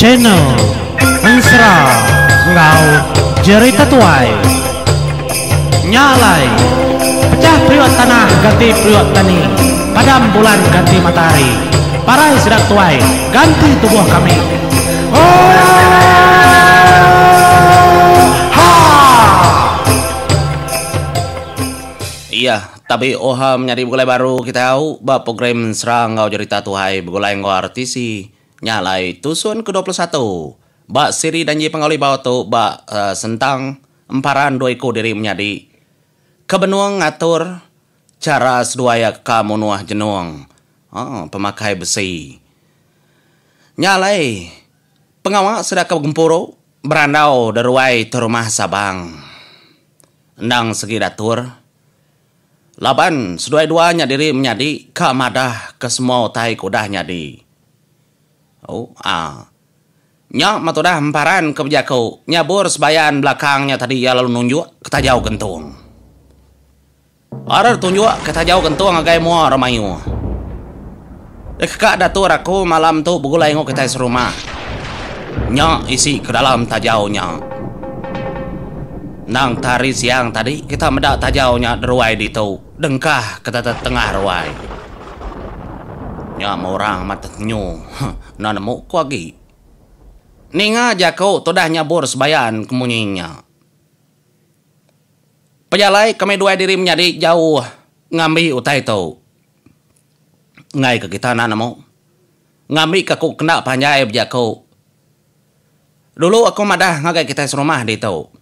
channel Mesra Ngau Jerita Tuai Nyalai Pecah priwat tanah ganti priwat tani, padam bulan ganti matahari, parai sedang tuai ganti tubuh kami. Oh, ha. Iya, tapi oham nyari begulai baru kita tahu bah program serang Ngau Jerita Tuai begulai ngau artisi nyalai tusun ke-21 bak siri dan je pengawali bawah tu bak sentang emparan dua ikut diri menjadi kebenuang ngatur cara seduaya kamu nuah jenuang pemakai besi nyalai pengawak sedang gempuro berandau deruai ke rumah Sabang endang segi datur laban sedua-duanya diri menjadi kamadah ke semua tai kudah nyadi. Nyak matudah emparan ke bejaku nyabur sebayan belakangnya tadi ya lalu nunjuk kita jauh gentung. Ada tunjuk kita jauh gentung agai mua ramayu. Kak datur aku malam tu begulai ngok kita serumah. Nyak isi ke dalam tajaunya. Nang tari siang tadi kita medak tajaunya deruai di tu dengkah ke tengah ruai. Nyak orang mata nyu. Nah nemu ku lagi. Ninga jako todah nyabur sebayan kemunyinya. Pejalai kami dua diri menjadi jauh ngambi utai tu. Ngai ke kita nanamu. Ngambi ke ku kena panjai bejako. Dulu aku madah ngagai kita serumah di tu.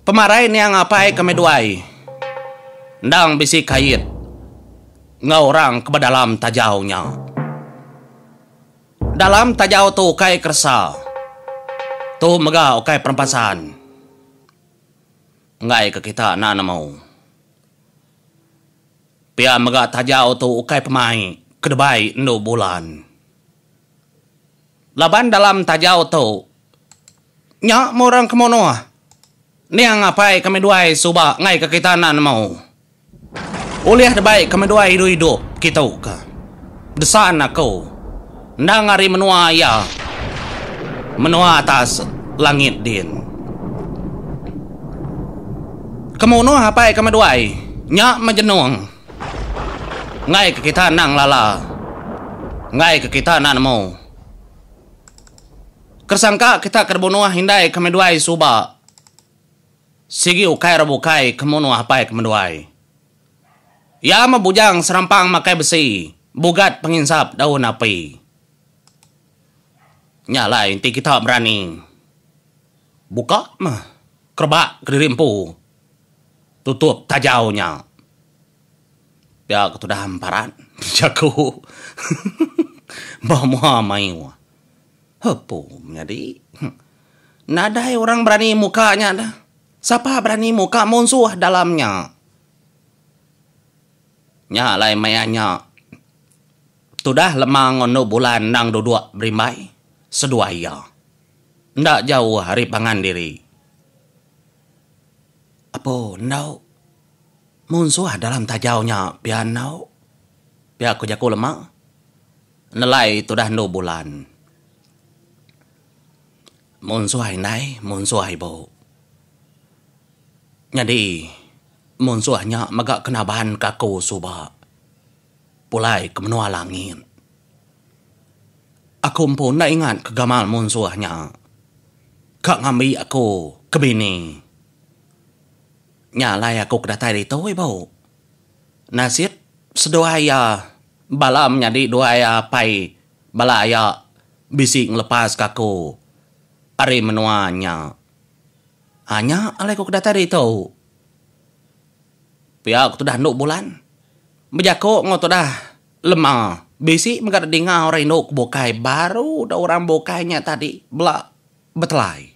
Pemarai ni yang ngapai kami duai. Ndang bisi kait. Ngau orang ke dalam tajaunya. Dalam tajau tu kai kersa. Tu megah kai perempasan. Ngai ke kita nana mau. Pia megah tajau tu kai pemai kedebai endo bulan. Laban dalam tajau tu. Nyak morang kemono. Niang ngapai kami duai subak ngai ke kita nana mau. Uliah debai kami duai hidup kita ka. Desan aku. Ndang hari menua ya. Menua atas langit din. Kemono apa kamu duai? Nyak majenuang. Ngai ke kita nang lala. Ngai ke kita nan mau. Kersangka kita kerbunuah hindai kami duai suba. Sigi ukai rabukai kemono apa kamu duai? Ya mabujang serampang makai besi. Bugat penginsap daun api. Nyala inti kita berani. Buka mah. Kerbak kedirimpu. Tutup tajaunya. Ya aku sudah hamparan. Jago. Bawa mayu. Hepu jadi. Nadai orang berani mukanya dah. Siapa berani muka musuh dalamnya. Nyala mayanya. Sudah lemang ono bulan nang duduk berimbai. Seduaya. Ndak jauh hari pangan diri. Apa ndak? Musuh dalam tajaunya pian nau. Pia aku jaku lemah. Nelai tu dah 2 bulan. Musuh nai, musuh ibu. Jadi musuhnya magak kenabahan kaku suba. Pulai ke menua langit. Aku pun nak ingat kegamal musuhnya. Kak ngambil aku ke bini. Nyalai aku kedatai di tu ibu. Nasib seduaya balam jadi duaya pai balaya bisik ngelepas kaku. Ari menuanya. Hanya alai aku kedatai di tu. Pihak tu dah 2 bulan. Bejako ngoto dah lemah. Bisi megak dengar orang induk bokai baru dah orang bokainya tadi belak betelai.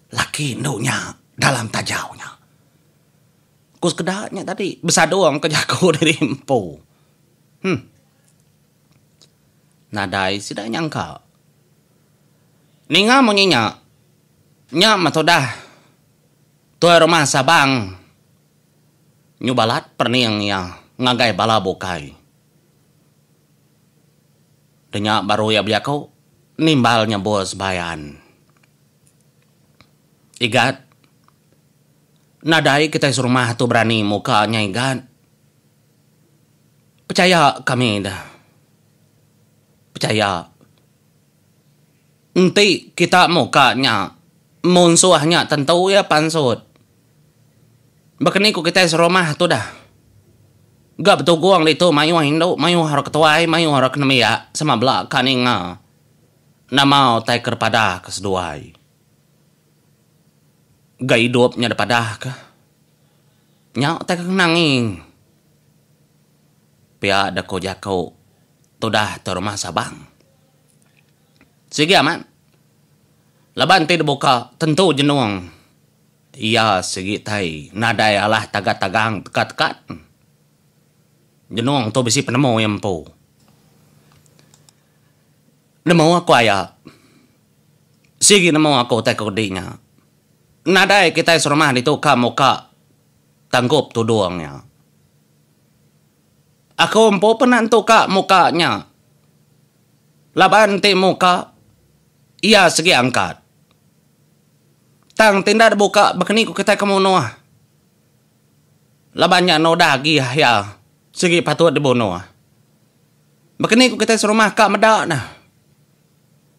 Laki induknya dalam tajaunya. Kus kedaknya tadi besar doang kejaku dari empu. Nadai sudah nyangka. Ninga mau nyinya. Nyak matodah. Tuai rumah Sabang. Nyubalat perniang ya ngagai bala bokai. Denyak baru ya beliau nimbalnya bos bayan. Igat. Nadai kita rumah tu berani mukanya igat. Percaya kami dah. Percaya. Nanti kita mukanya munsuhnya tentu ya pansut. Bakni ku kita rumah tu dah. Gak betul guang itu mayu hindo mayu harok ketuai mayu harok nemia sama belak kaninga. Nama taker pada keseduai. Gak hidupnya daripada ke. Nyak taker nanging. Pia ada ko jako. Tu dah tu rumah Sabang. Sige aman. Laban ti dibuka tentu jenuang. Iya sige tay. Nadai alah tagat-tagang tekat-tekat. Jenuang tu bisi penemu yang po. Nemu aku ayah. Sige nemu aku tay kodinya. Nadai kita serumah itu kamu ka tanggup tuduangnya. Aku empo penantu ka mukanya. Laban ti muka. Iya segi angkat. Tang tinda buka bakni ku kita kamu noah. Labannya no dagi ya. Segi patut dibunuh. Bakni ku kita serumah ka medak nah.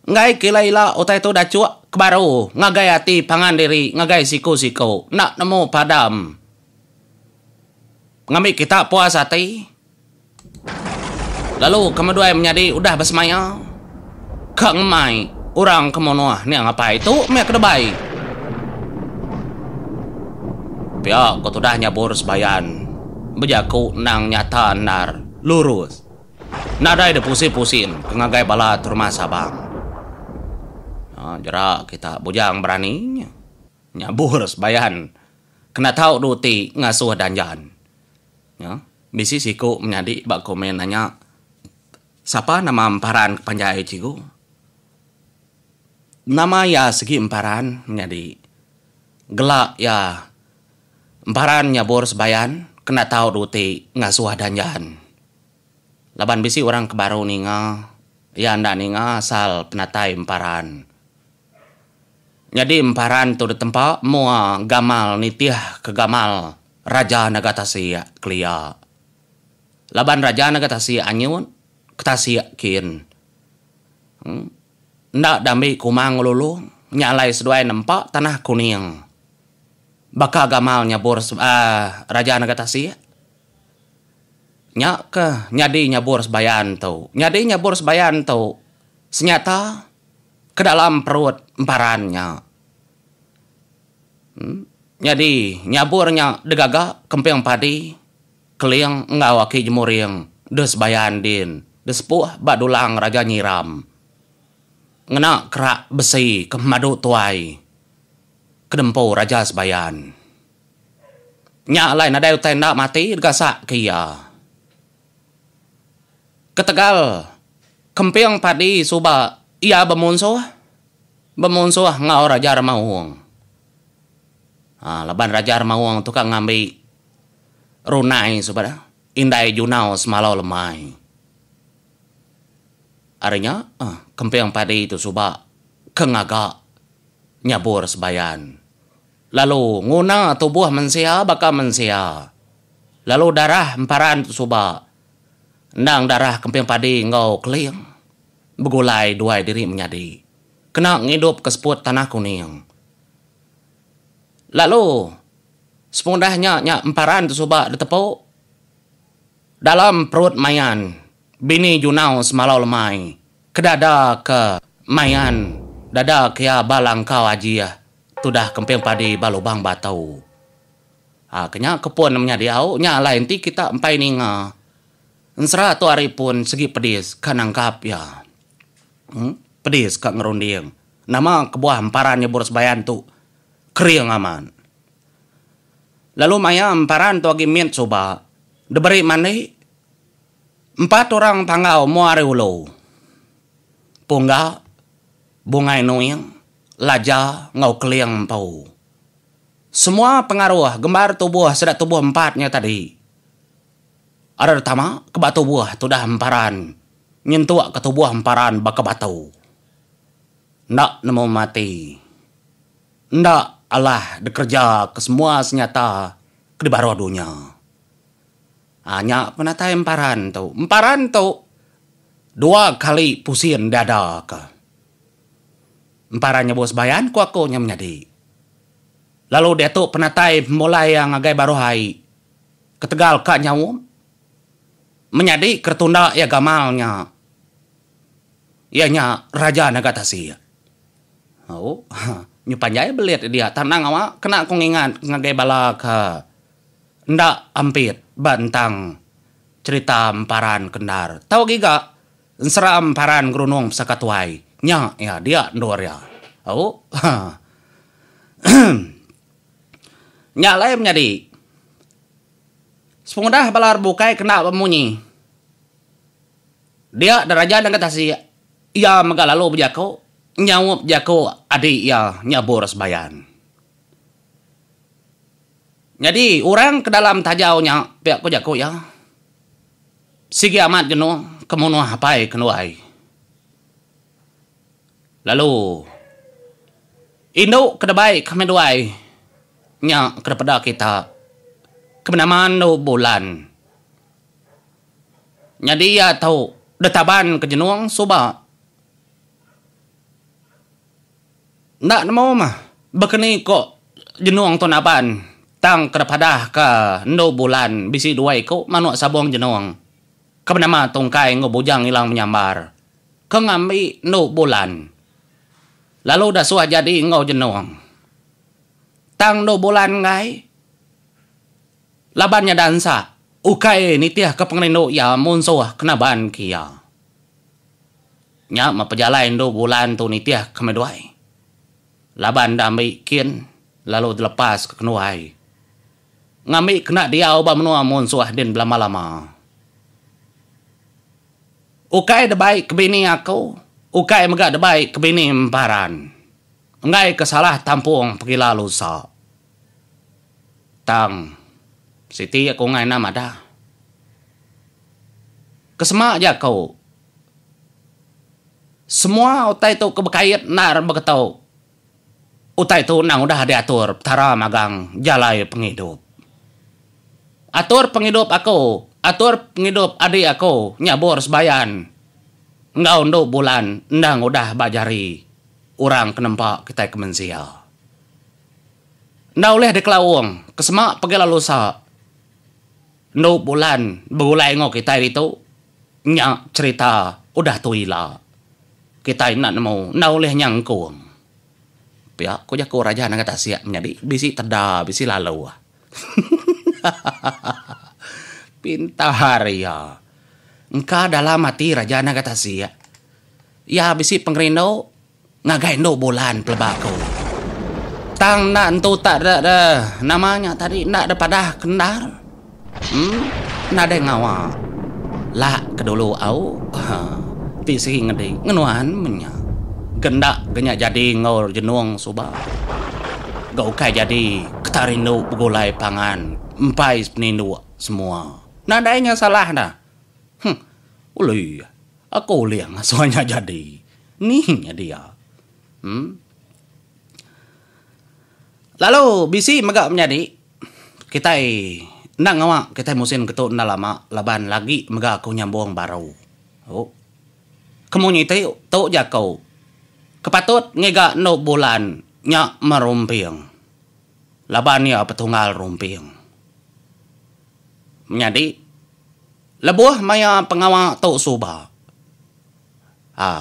Ngai kilaila utai tu dah cuak kebaru. Ngagai hati pangan diri. Ngagai siku-siku. Nak nemu padam. Ngambil kita puas hati. Lalu kemudian menjadi udah bersemaya. Kang mai. Orang kemonoah ni apa itu? Mek kedebai. Pihak kau dah nyabur sebayan. Bejaku nang nyata nar. Lurus. Nadai de pusing-pusing. Kengagai bala rumah Sabang. Jerak kita bujang berani. Nyabur sebayan. Kena tahu duti ngasuh danjan. Ya. Bisi siku menjadi bak komen nanya. Siapa nama emparan kepanjai ciku? Nama ya segi emparan menjadi gelak ya emparan nyabur sebayan kena tahu duti ngasuh danjan. Laban bisi orang kebaru ninga ya ndak ninga asal penatai emparan. Jadi emparan tu di tempat mua gamal nitiah ke gamal Raja Nagatasi kelia. Laban Raja Nagatasi anyun ketasi kin. Ndak dambi kumang lulu nyalai seduai nempak tanah kuning. Baka gamal nyabur Raja Nagatasi. Nyak ke nyadi nyabur sebayan tu. Nyadi nyabur sebayan tu. Senyata ke dalam perut emparannya. Nyadi nyaburnya degaga kempeng padi. Keliang ngawaki jemuriang. Des bayan din. Despuh badulang Raja nyiram. Ngena kerak besi ke madu tuai. Kedempo Raja sebayan. Nyak lain ada tenda mati gasak kia. Ketegal. Kempeng padi suba. Ia bemunsuh. Bemunsuh ngau Raja Ramawang. Laban Raja Ramawang tu kan ngambil. Runai suba. Indai junau semalau lemai. Artinya, kempeng padi itu suba kengaga nyabur sebayan. Lalu nguna tubuh mensia baka mensia. Lalu darah emparan itu suba. Nang darah kempeng padi ngau keliang. Begulai dua diri menjadi. Kena ngidup ke seput tanah kuning. Lalu sepundahnya emparan itu suba ditepuk. Dalam perut mayan. Bini junau semalau lemai. Kedada ke mayan. Dada kia balang kau ajiah. Tudah kempeng padi balubang batau. Kenya kepun menjadi au. Nya lain ti kita empai ninga. Ensera tu hari pun segi pedis. Kanangkap ya. Pedis kak ngerunding. Nama kebuah emparan nyebur sebayan tu. Kering aman. Lalu maya emparan tu agi mint coba. Deberi mani. 4 orang panggau muari ulo. Pungga, bungai noyang, laja, ngau keliang pau. Semua pengaruh gembar tubuh sedak tubuh 4-nya tadi. Ada pertama, kebat tubuh tu dah emparan. nyentuh ke tubuh emparan baka batu. Ndak nemu mati. Ndak Allah bekerja ke semua senyata ke baru dunia. Hanya penatai emparan tu. Emparan tu 2 kali pusing dada ke. Emparannya bos bayan ku aku nya menjadi. Lalu dia tu penatai mulai yang agai baru hai. Ketegal ka nyawu. Menjadi kertunda ya gamalnya. Ianya raja Nagatasi. Oh, nyupanjai belit dia. Tanang awak kena aku ingat ngagai bala ke. Ndak ampit bantang cerita emparan kendar. Tahu giga ensera emparan grunung sakatuai. Nya ya dia ndor ya. Oh. Nya lain menjadi. Sepengudah balar bukai kena pemunyi. Dia daraja dan katasi. Ia megalalu berjako. Nyawup jako adik ya nyabur sebayan. Jadi orang ke dalam tajaunya pihak ko jako ya. Sigi amat jenuh kemunuh hapai kenuai. Lalu Indo kedebai kemeduai nya kepada kita kebenaman do bulan. Jadi ya tahu detaban kejenuang soba. Ndak nemu mah bekeni kok jenuang tonapan tang kepada ke no bulan bisi 2 ko manuk sabong jenuang. Kebenama tungkai ngobujang hilang menyambar. Kengambi no bulan. Lalu dah suah jadi ngau jenuang. Tang no bulan ngai. Labannya dansa. Ukai nitiah ke pengrino ya munsuh kenaban kia. Nya mapejalain no bulan tu nitiah kemeduai. Laban dah ambil kian. Lalu dilepas ke kenuai. Ngambil kena dia ubah menua munsuh din lama-lama. Ukai debaik kebini aku. Ukai megak debaik kebini emparan. Ngai kesalah tampung pergi lalu sa. Tang. Siti aku ngai nama dah. Kesemak je kau. Semua utai tu kebekait nar berketau. Utai tu nang udah diatur. Tara magang jalai penghidup. Atur penghidup aku. Atur penghidup adik aku. Nyabur sebayan. Engkau untuk bulan. Ndang udah bajari. Orang kenempak kita kemensia. Nda oleh dekelawung. Kesemak pergi lalu sa. Nduk bulan. Begulai ngok kita itu. Nyak cerita. Udah tuila. Kita nak nemu. Nda oleh nyangkung. Pihak ko jako raja nak kata siap menjadi. Bisi terda. Bisi lalu. Pintar ya. Engkau dalam hati raja nak kata siap. Ya bisi pengerino. Ngagai no bulan pelebako. Tang nak entu tak ada namanya tadi nak ada pada kendar. Nak ada ngawa. Lah kedulu au. Bisi ngedi ngenuan menya. Gendak genyak jadi ngor jenuang suba. Gau kai jadi ketarindu begulai pangan. Empai penindu semua. Nadanya salah dah. Uli. Aku liang soalnya jadi. Nih dia. Lalu bisi megak menjadi. Kita nak ngawak. Kita musim ketuk na lama. Laban lagi megak aku nyambung baru. Oh. Kemunya itu tau jakau. Kepatut ngega no bulan. Nyak merumping. Laban ya petunggal rumping. Menjadi. Lebuh maya pengawak tau suba.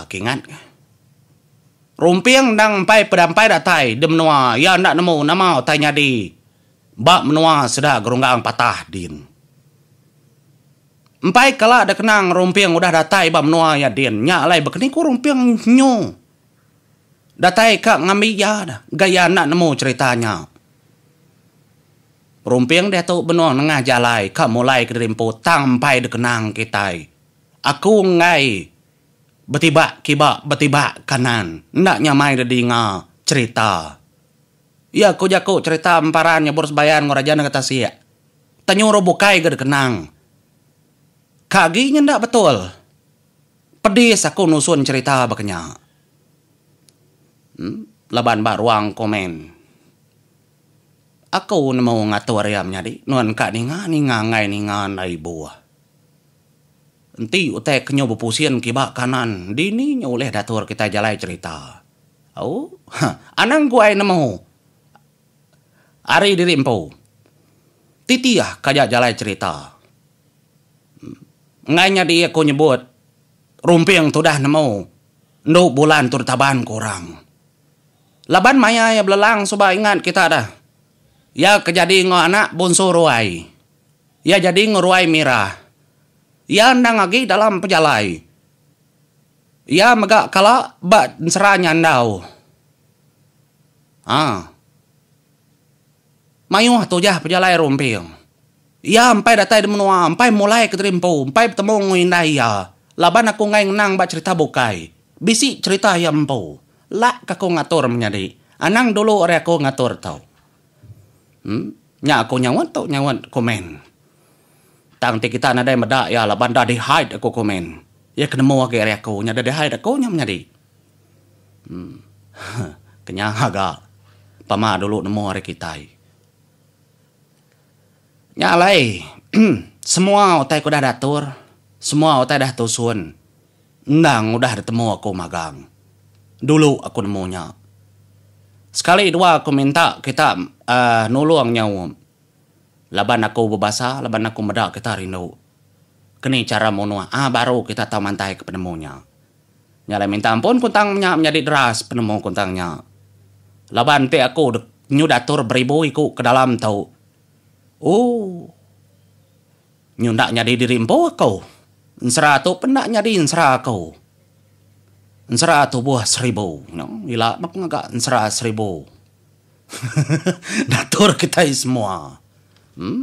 Kingat. Rumping dang pai pedampai datai. Dia menua. Ya nak nemu nama tanya di. Bak menua sudah gerunggang patah din. Empai kala ada kenang rumping udah datai bak menua ya din. Nyak lai bekeni ku rumping nyo. Datai kak ngambil ya dah. Gaya nak nemu ceritanya. Rumping dia tu benua nengah jalai. Kak mulai kerimpu tampai dekenang kita. Aku ngai. Betiba kibak betiba kanan. Nak nyamai dedinga cerita. Ya aku jako cerita emparan nyabur sebayan ngorajana kata siya. Tanyuro bukai gede kenang. Kaginya ndak betul. Pedis aku nusun cerita bakanya. Laban ba ruang komen. Aku nemu ngatur ya menjadi nuan ka ninga ngai ninga nai buah. Enti utai kenyo bepusian kibak kanan dini oleh datur kita jalai cerita. Oh, anang guai nemu. Ari dirimpo. Titiah kaya jalai cerita. Ngainya dia ko nyebut rumping tu dah nemu. Nduk bulan tur taban kurang. Laban maya ya belelang suba ingat kita dah. Ya kejadi ngo anak bonso ruai. Ya jadi nguruai mirah. Ya ndang lagi dalam pejalai. Ya megak kala bat seranya ndau. Mayuh tu jah pejalai rumping. Ya ampai datai demenua, ampai mulai keterimpu, ampai bertemu ngindai ya. Laban aku ngai nang bat cerita bukai. Bisi cerita ya empu. Lak aku ngatur menjadi. Anang dulu ore aku ngatur tau. Nya aku nyawat tau nyawat komen. Tang ti kita nadai medak ya laban dah di hide aku komen. Ya kenemu ake ore aku nya dah di hide aku nya menjadi. Kenyang agak. Pama dulu nemu ore kita. Nyalai, semua otai ku dah datur, semua otai dah tusun. Ndang udah ketemu aku magang. Dulu aku nemunya. Sekali dua aku minta kita nulung nyawa. Laban aku berbahasa, laban aku medak kita rindu. Kini cara monua, baru kita tahu mantai ke penemunya. Nyalai minta ampun kuntangnya menjadi deras penemu kuntangnya. Laban te aku nyudatur beribu iku ke dalam tahu. Oh, nyundak nyadi dirimpo kau. Nsera tu pendak nyadi nsera kau. Nsera tu buah 1000. No, ila mak ngagak nsera 1000. Datur kita semua.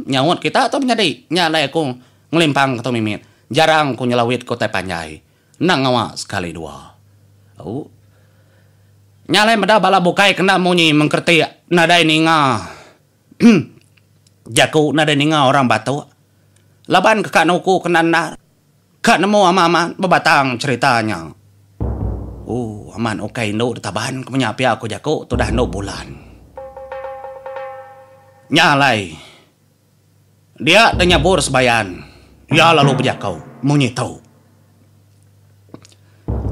Nyawat kita atau nyadi. Nyalai aku ngelimpang atau mimit. Jarang ku nyelawit kota panjai. Nang ngawa sekali dua. Oh. Nyalai meda bala bukai kena munyi mengkerti nadai ninga. Jaku nada ninga orang batu. Laban ke kak nuku kenanda. Kak nemu aman bebatang ceritanya. Oh, aman okai no taban kemenyapi aku jaku tu dah no bulan. Nyalai. Dia tanya bor sebayan. Ya lalu bejakau munyi tahu.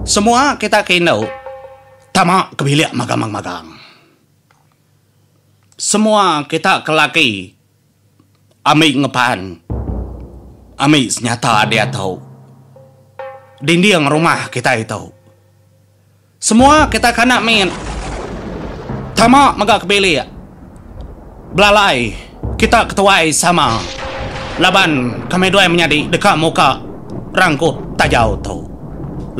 Semua kita kino tamak kebilik magang-magang. Semua kita kelaki Ami ngepan. Ami senyata dia tahu. Dinding rumah kita itu. Semua kita kena min. Tamak megak kebeli. Belalai. Kita ketuai sama. Laban kami dua menjadi dekat muka. Rangkup tajau tahu.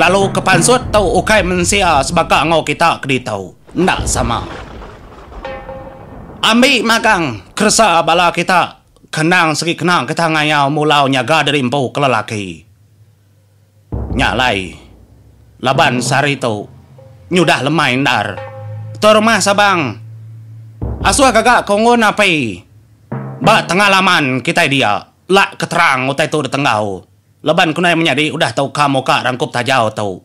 Lalu kepansut tahu ukai mensia sebaka ngau kita kedi tahu. Ndak sama. Ambil magang. Kersa bala kita. Kenang segi kenang kita ngayau mulau nyaga dari empu ke lelaki. Nyalai. Laban sari tu. Nyudah lemai ndar. Tu rumah sabang. Asua kagak kongon apai. Ba tengah laman kita dia. Lak keterang utai tu detenggau. Laban kunai menjadi udah tahu kamu kak rangkup tajau tu.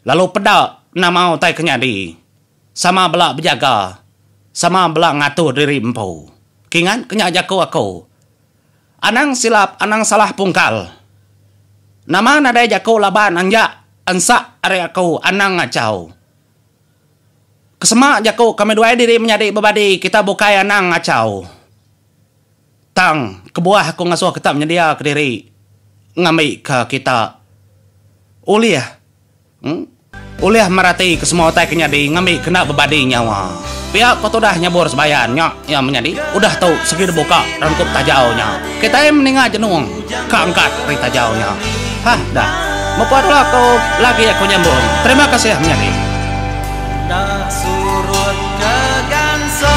Lalu pedak nama utai kenyadi. Sama belak berjaga. Sama belak ngatur diri empu. Kingan kenya jaku aku. Anang silap, anang salah pungkal. Nama nadai jaku laban anja ansa are aku anang ngacau. Kesemak jaku kami dua diri menjadi bebadi kita bukai anang ngacau. Tang kebuah aku ngasuh kita menyedia ke diri ngambil ke kita. Uliah. Uliah merati ke semua otak kenyadi ngambil kena bebadi nyawa. Pihak kau tu dah nyabur sebayannya yang menjadi udah tahu segi buka rangkup tajaunya. Kita yang meninggal jenuang keangkat dari tajaunya. Hah dah. Mau dulu aku lagi aku nyambung. Terima kasih menjadi. Dah surut ke gansa.